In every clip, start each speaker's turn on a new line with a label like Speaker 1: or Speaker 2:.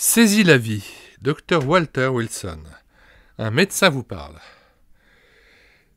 Speaker 1: Saisis la vie, Dr Walter Wilson. Un médecin vous parle.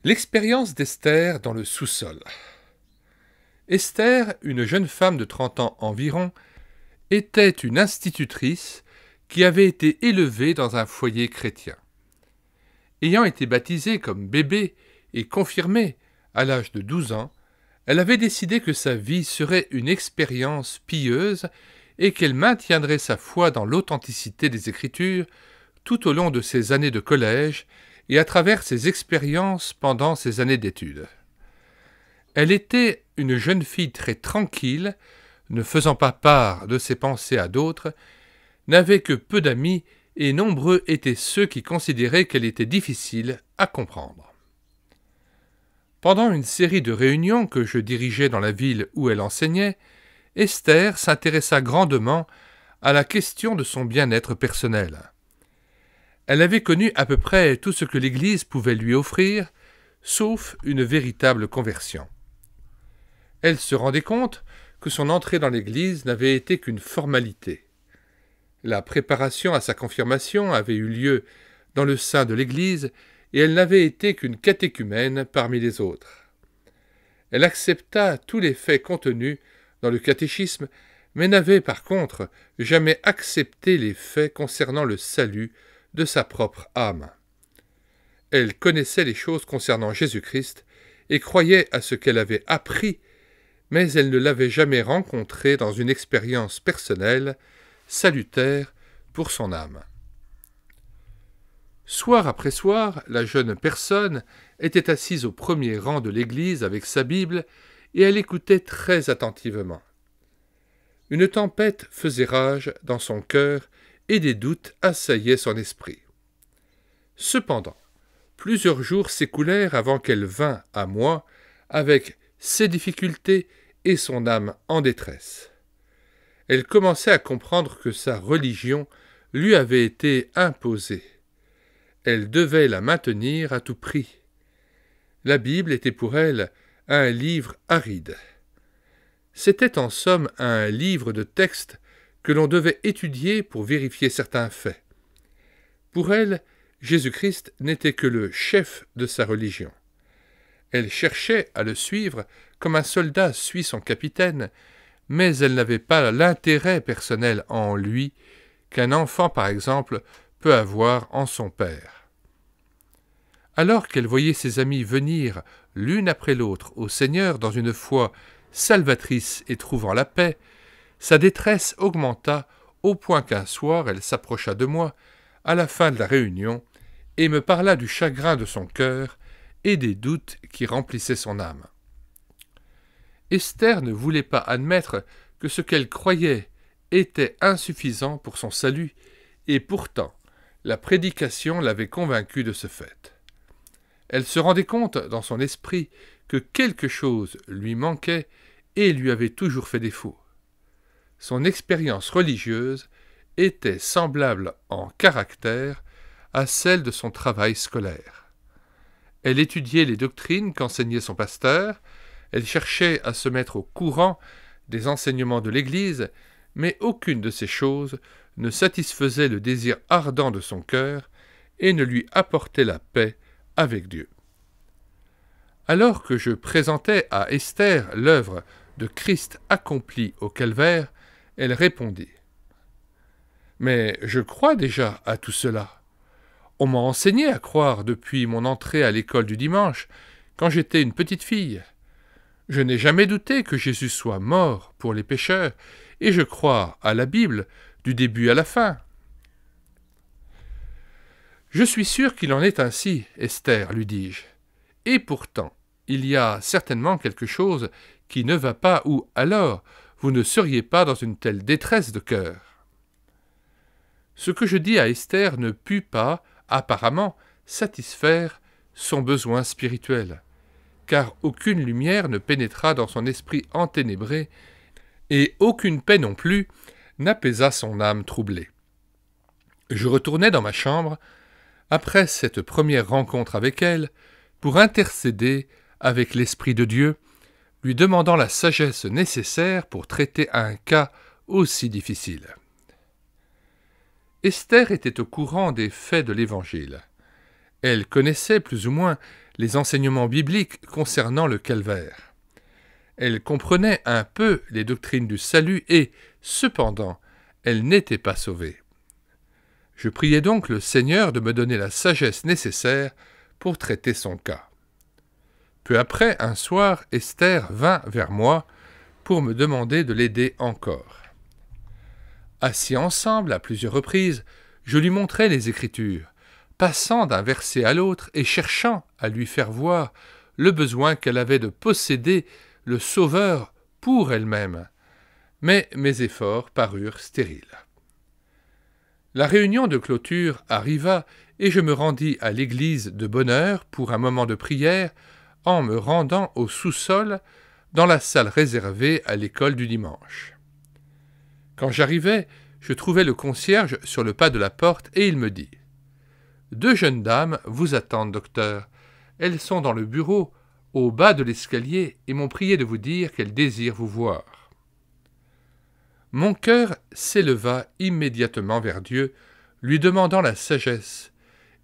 Speaker 1: L'expérience d'Esther dans le sous-sol. Esther, une jeune femme de 30 ans environ, était une institutrice qui avait été élevée dans un foyer chrétien. Ayant été baptisée comme bébé et confirmée à l'âge de 12 ans, elle avait décidé que sa vie serait une expérience pieuse et qu'elle maintiendrait sa foi dans l'authenticité des Écritures tout au long de ses années de collège et à travers ses expériences pendant ses années d'études. Elle était une jeune fille très tranquille, ne faisant pas part de ses pensées à d'autres, n'avait que peu d'amis et nombreux étaient ceux qui considéraient qu'elle était difficile à comprendre. Pendant une série de réunions que je dirigeais dans la ville où elle enseignait, Esther s'intéressa grandement à la question de son bien-être personnel. Elle avait connu à peu près tout ce que l'Église pouvait lui offrir, sauf une véritable conversion. Elle se rendait compte que son entrée dans l'Église n'avait été qu'une formalité. La préparation à sa confirmation avait eu lieu dans le sein de l'Église et elle n'avait été qu'une catéchumène parmi les autres. Elle accepta tous les faits contenus dans le catéchisme, mais n'avait par contre jamais accepté les faits concernant le salut de sa propre âme. Elle connaissait les choses concernant Jésus-Christ et croyait à ce qu'elle avait appris, mais elle ne l'avait jamais rencontré dans une expérience personnelle, salutaire pour son âme. Soir après soir, la jeune personne était assise au premier rang de l'église avec sa Bible et elle écoutait très attentivement. Une tempête faisait rage dans son cœur et des doutes assaillaient son esprit. Cependant, plusieurs jours s'écoulèrent avant qu'elle vînt à moi avec ses difficultés et son âme en détresse. Elle commençait à comprendre que sa religion lui avait été imposée. Elle devait la maintenir à tout prix. La Bible était pour elle un livre aride. C'était en somme un livre de textes que l'on devait étudier pour vérifier certains faits. Pour elle, Jésus-Christ n'était que le chef de sa religion. Elle cherchait à le suivre comme un soldat suit son capitaine, mais elle n'avait pas l'intérêt personnel en lui qu'un enfant, par exemple, peut avoir en son père. Alors qu'elle voyait ses amis venir l'une après l'autre au Seigneur dans une foi salvatrice et trouvant la paix, sa détresse augmenta au point qu'un soir elle s'approcha de moi à la fin de la réunion et me parla du chagrin de son cœur et des doutes qui remplissaient son âme. Esther ne voulait pas admettre que ce qu'elle croyait était insuffisant pour son salut, et pourtant la prédication l'avait convaincue de ce fait. Elle se rendait compte dans son esprit que quelque chose lui manquait et lui avait toujours fait défaut. Son expérience religieuse était semblable en caractère à celle de son travail scolaire. Elle étudiait les doctrines qu'enseignait son pasteur, elle cherchait à se mettre au courant des enseignements de l'Église, mais aucune de ces choses ne satisfaisait le désir ardent de son cœur et ne lui apportait la paix avec Dieu. Alors que je présentais à Esther l'œuvre de Christ accomplie au calvaire, elle répondit « Mais je crois déjà à tout cela. On m'a enseigné à croire depuis mon entrée à l'école du dimanche, quand j'étais une petite fille. Je n'ai jamais douté que Jésus soit mort pour les pécheurs, et je crois à la Bible du début à la fin. » « Je suis sûr qu'il en est ainsi, Esther, lui dis-je. Et pourtant, il y a certainement quelque chose qui ne va pas ou alors vous ne seriez pas dans une telle détresse de cœur. » Ce que je dis à Esther ne put pas, apparemment, satisfaire son besoin spirituel, car aucune lumière ne pénétra dans son esprit enténébré, et aucune paix non plus n'apaisa son âme troublée. Je retournai dans ma chambre, après cette première rencontre avec elle, pour intercéder avec l'Esprit de Dieu, lui demandant la sagesse nécessaire pour traiter un cas aussi difficile. Esther était au courant des faits de l'Évangile. Elle connaissait plus ou moins les enseignements bibliques concernant le calvaire. Elle comprenait un peu les doctrines du salut et, cependant, elle n'était pas sauvée. Je priai donc le Seigneur de me donner la sagesse nécessaire pour traiter son cas. Peu après, un soir, Esther vint vers moi pour me demander de l'aider encore. Assis ensemble à plusieurs reprises, je lui montrai les Écritures, passant d'un verset à l'autre et cherchant à lui faire voir le besoin qu'elle avait de posséder le Sauveur pour elle-même. Mais mes efforts parurent stériles. La réunion de clôture arriva et je me rendis à l'église de bonne heure pour un moment de prière en me rendant au sous-sol dans la salle réservée à l'école du dimanche. Quand j'arrivai, je trouvai le concierge sur le pas de la porte et il me dit « 2 jeunes dames vous attendent, docteur. Elles sont dans le bureau, au bas de l'escalier, et m'ont prié de vous dire qu'elles désirent vous voir. » Mon cœur s'éleva immédiatement vers Dieu, lui demandant la sagesse,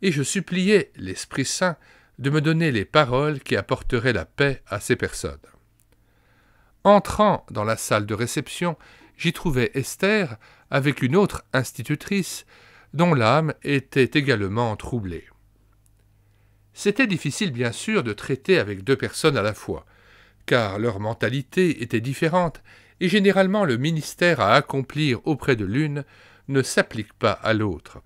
Speaker 1: et je suppliai l'Esprit Saint de me donner les paroles qui apporteraient la paix à ces personnes. Entrant dans la salle de réception, j'y trouvai Esther avec une autre institutrice dont l'âme était également troublée. C'était difficile bien sûr de traiter avec 2 personnes à la fois, car leur mentalité était différente et généralement le ministère à accomplir auprès de l'une ne s'applique pas à l'autre.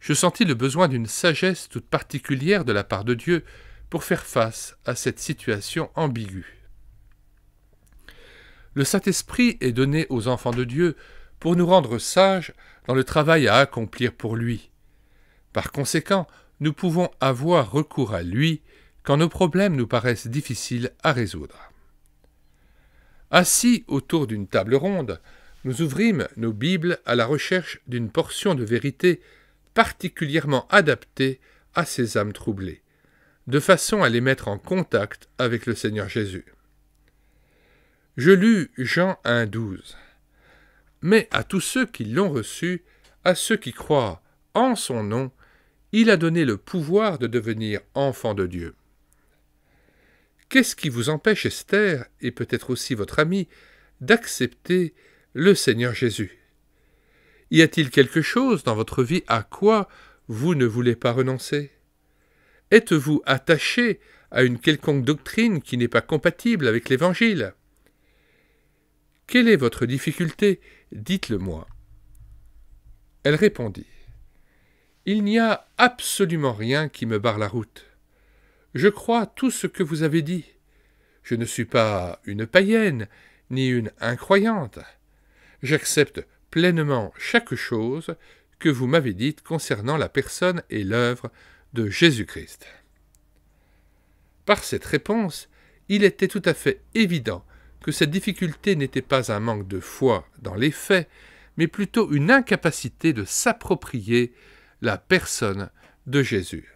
Speaker 1: Je sentis le besoin d'une sagesse toute particulière de la part de Dieu pour faire face à cette situation ambiguë. Le Saint-Esprit est donné aux enfants de Dieu pour nous rendre sages dans le travail à accomplir pour lui. Par conséquent, nous pouvons avoir recours à lui quand nos problèmes nous paraissent difficiles à résoudre. Assis autour d'une table ronde, nous ouvrîmes nos Bibles à la recherche d'une portion de vérité particulièrement adaptée à ces âmes troublées, de façon à les mettre en contact avec le Seigneur Jésus. Je lus Jean 1,12. « Mais à tous ceux qui l'ont reçu, à ceux qui croient en son nom, il a donné le pouvoir de devenir enfants de Dieu. » Qu'est-ce qui vous empêche, Esther, et peut-être aussi votre ami, d'accepter le Seigneur Jésus? Y a-t-il quelque chose dans votre vie à quoi vous ne voulez pas renoncer? Êtes-vous attaché à une quelconque doctrine qui n'est pas compatible avec l'Évangile? Quelle est votre difficulté? Dites-le-moi. Elle répondit. Il n'y a absolument rien qui me barre la route. Je crois tout ce que vous avez dit. Je ne suis pas une païenne, ni une incroyante. J'accepte pleinement chaque chose que vous m'avez dite concernant la personne et l'œuvre de Jésus-Christ. Par cette réponse, il était tout à fait évident que cette difficulté n'était pas un manque de foi dans les faits, mais plutôt une incapacité de s'approprier la personne de Jésus.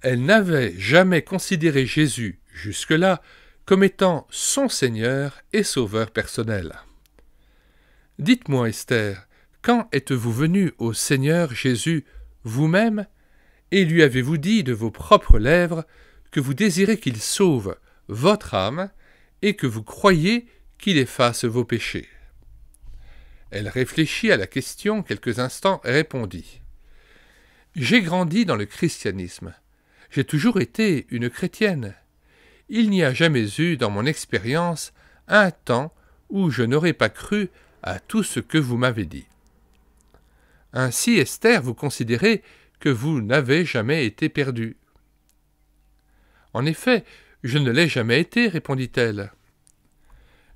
Speaker 1: Elle n'avait jamais considéré Jésus, jusque-là, comme étant son Seigneur et Sauveur personnel. Dites-moi, Esther, quand êtes-vous venue au Seigneur Jésus vous-même, et lui avez-vous dit de vos propres lèvres que vous désirez qu'il sauve votre âme et que vous croyez qu'il efface vos péchés? Elle réfléchit à la question quelques instants et répondit. J'ai grandi dans le christianisme. J'ai toujours été une chrétienne. Il n'y a jamais eu dans mon expérience un temps où je n'aurais pas cru à tout ce que vous m'avez dit. Ainsi, Esther, vous considérez que vous n'avez jamais été perdue. En effet, je ne l'ai jamais été, répondit-elle.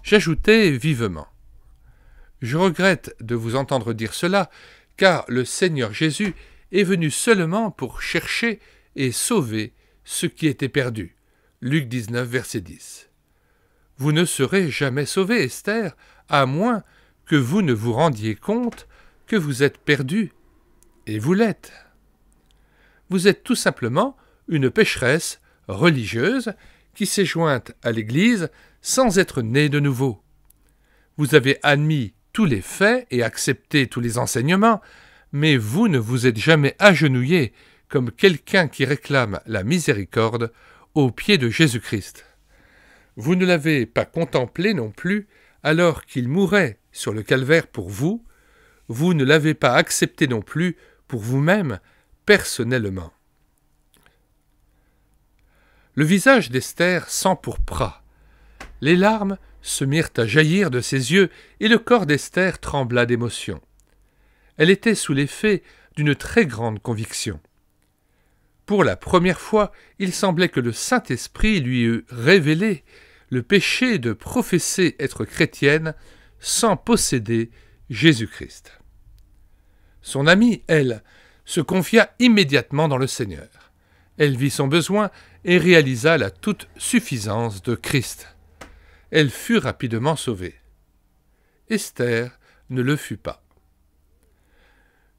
Speaker 1: J'ajoutai vivement. Je regrette de vous entendre dire cela, car le Seigneur Jésus est venu seulement pour chercher et sauver ce qui était perdu. Luc 19, verset 10. Vous ne serez jamais sauvée, Esther, à moins que vous ne vous rendiez compte que vous êtes perdue, et vous l'êtes. Vous êtes tout simplement une pécheresse religieuse qui s'est jointe à l'Église sans être née de nouveau. Vous avez admis tous les faits et accepté tous les enseignements, mais vous ne vous êtes jamais agenouillé comme quelqu'un qui réclame la miséricorde aux pieds de Jésus-Christ. Vous ne l'avez pas contemplé non plus alors qu'il mourait sur le calvaire pour vous, vous ne l'avez pas accepté non plus pour vous-même, personnellement. Le visage d'Esther s'empourpra. Les larmes se mirent à jaillir de ses yeux et le corps d'Esther trembla d'émotion. Elle était sous l'effet d'une très grande conviction. Pour la première fois, il semblait que le Saint-Esprit lui eût révélé le péché de professer être chrétienne sans posséder Jésus-Christ. Son amie, elle, se confia immédiatement dans le Seigneur. Elle vit son besoin et réalisa la toute suffisance de Christ. Elle fut rapidement sauvée. Esther ne le fut pas.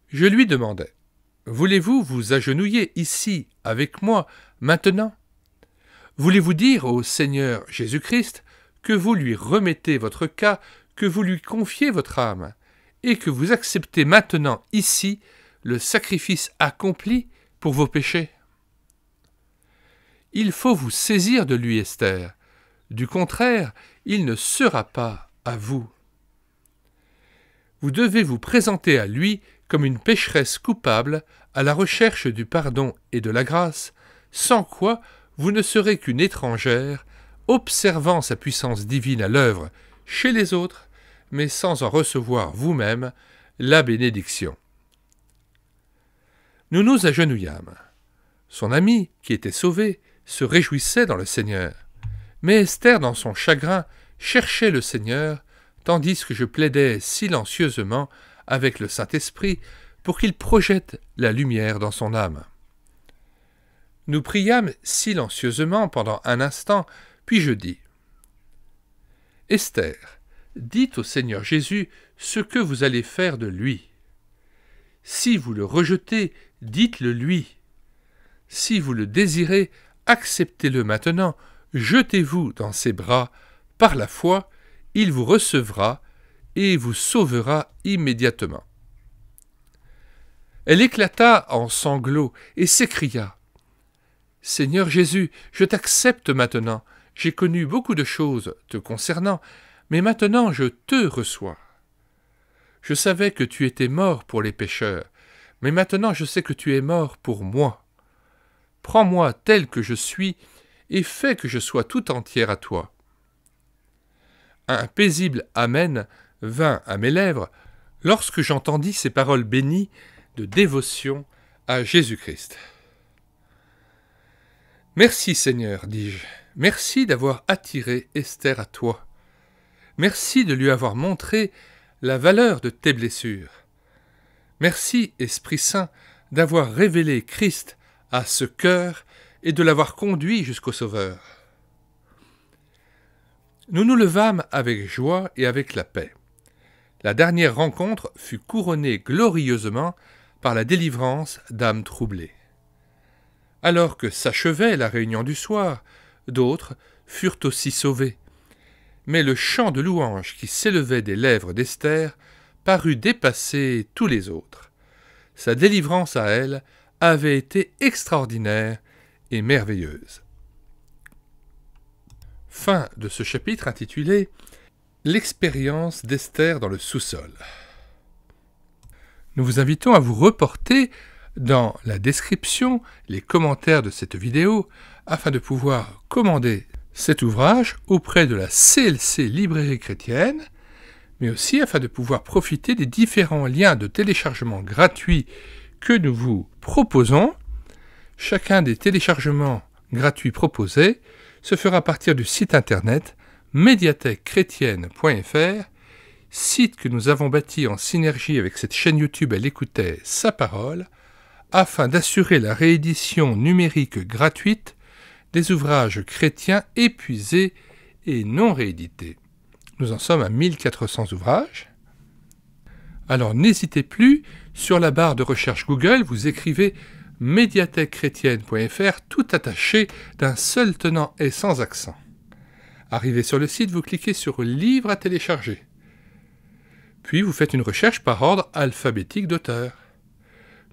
Speaker 1: Je lui demandai, « Voulez-vous vous agenouiller ici avec moi maintenant ? Voulez-vous dire au Seigneur Jésus-Christ que vous lui remettez votre cas, que vous lui confiez votre âme, et que vous acceptez maintenant ici le sacrifice accompli pour vos péchés ? Il faut vous saisir de lui, Esther. Du contraire, il ne sera pas à vous. Vous devez vous présenter à lui comme une pécheresse coupable à la recherche du pardon et de la grâce, sans quoi vous ne serez qu'une étrangère, observant sa puissance divine à l'œuvre chez les autres, mais sans en recevoir vous-même la bénédiction. Nous nous agenouillâmes. Son ami, qui était sauvé, se réjouissait dans le Seigneur. Mais Esther, dans son chagrin, cherchait le Seigneur, tandis que je plaidais silencieusement avec le Saint-Esprit pour qu'il projette la lumière dans son âme. Nous priâmes silencieusement pendant un instant, puis je dis « Esther, dites au Seigneur Jésus ce que vous allez faire de lui. Si vous le rejetez, dites-le lui. Si vous le désirez, acceptez-le maintenant, jetez-vous dans ses bras, par la foi, il vous recevra et vous sauvera immédiatement. » Elle éclata en sanglots et s'écria « Seigneur Jésus, je t'accepte maintenant, j'ai connu beaucoup de choses te concernant, mais maintenant je te reçois. Je savais que tu étais mort pour les pécheurs, mais maintenant je sais que tu es mort pour moi. Prends-moi tel que je suis et fais que je sois tout entière à toi. » Un paisible Amen vint à mes lèvres lorsque j'entendis ces paroles bénies de dévotion à Jésus-Christ. « Merci Seigneur, dis-je, merci d'avoir attiré Esther à toi. Merci de lui avoir montré la valeur de tes blessures. Merci, Esprit Saint, d'avoir révélé Christ à ce cœur et de l'avoir conduit jusqu'au Sauveur. » Nous nous levâmes avec joie et avec la paix. La dernière rencontre fut couronnée glorieusement par la délivrance d'âmes troublées. Alors que s'achevait la réunion du soir, d'autres furent aussi sauvés. Mais le chant de louange qui s'élevait des lèvres d'Esther parut dépasser tous les autres. Sa délivrance à elle avait été extraordinaire et merveilleuse. Fin de ce chapitre intitulé « L'expérience d'Esther dans le sous-sol ». Nous vous invitons à vous reporter dans la description les commentaires de cette vidéo afin de pouvoir commander cet ouvrage auprès de la CLC Librairie Chrétienne, mais aussi afin de pouvoir profiter des différents liens de téléchargement gratuits que nous vous proposons. Chacun des téléchargements gratuits proposés se fera à partir du site internet médiathèquechrétienne.fr, site que nous avons bâti en synergie avec cette chaîne YouTube Elle écoutait sa parole, afin d'assurer la réédition numérique gratuite des ouvrages chrétiens épuisés et non réédités. Nous en sommes à 1400 ouvrages. Alors n'hésitez plus, sur la barre de recherche Google, vous écrivez médiathèquechrétienne.fr, tout attaché d'un seul tenant et sans accent. Arrivé sur le site, vous cliquez sur « Livre à télécharger ». Puis vous faites une recherche par ordre alphabétique d'auteur.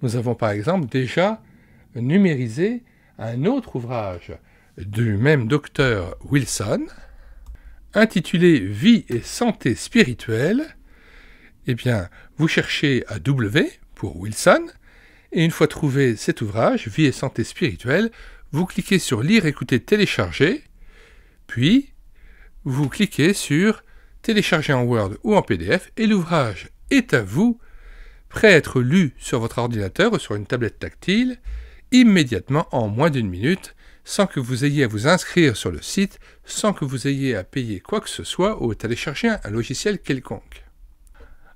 Speaker 1: Nous avons par exemple déjà numérisé un autre ouvrage du même docteur Wilson, intitulé « Vie et santé spirituelle ». Eh bien, vous cherchez à W pour Wilson, et une fois trouvé cet ouvrage, Vie et santé spirituelle, vous cliquez sur Lire, écouter, télécharger, puis vous cliquez sur Télécharger en Word ou en PDF, et l'ouvrage est à vous, prêt à être lu sur votre ordinateur ou sur une tablette tactile, immédiatement en moins d'1 minute, sans que vous ayez à vous inscrire sur le site, sans que vous ayez à payer quoi que ce soit ou à télécharger un logiciel quelconque.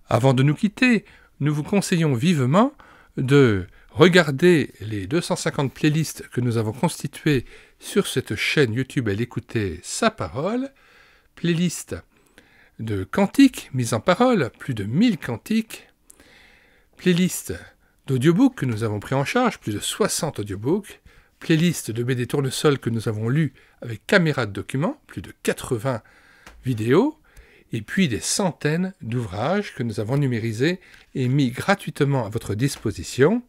Speaker 1: Avant de nous quitter, nous vous conseillons vivement de regarder les 250 playlists que nous avons constituées sur cette chaîne YouTube à l'écouter sa parole, playlist de cantiques mis en parole, plus de 1000 cantiques, playlist d'audiobooks que nous avons pris en charge, plus de 60 audiobooks, playlist de BD Tournesol que nous avons lus avec caméra de document, plus de 80 vidéos, et puis des centaines d'ouvrages que nous avons numérisés et mis gratuitement à votre disposition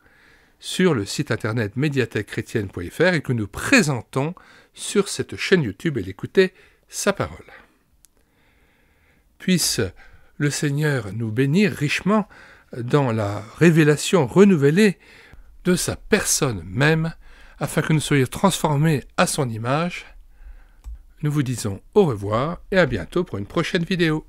Speaker 1: sur le site internet médiathèquechrétienne.fr et que nous présentons sur cette chaîne YouTube et l'écouter sa parole. Puisse le Seigneur nous bénir richement dans la révélation renouvelée de sa personne même, afin que nous soyons transformés à son image. Nous vous disons au revoir et à bientôt pour une prochaine vidéo.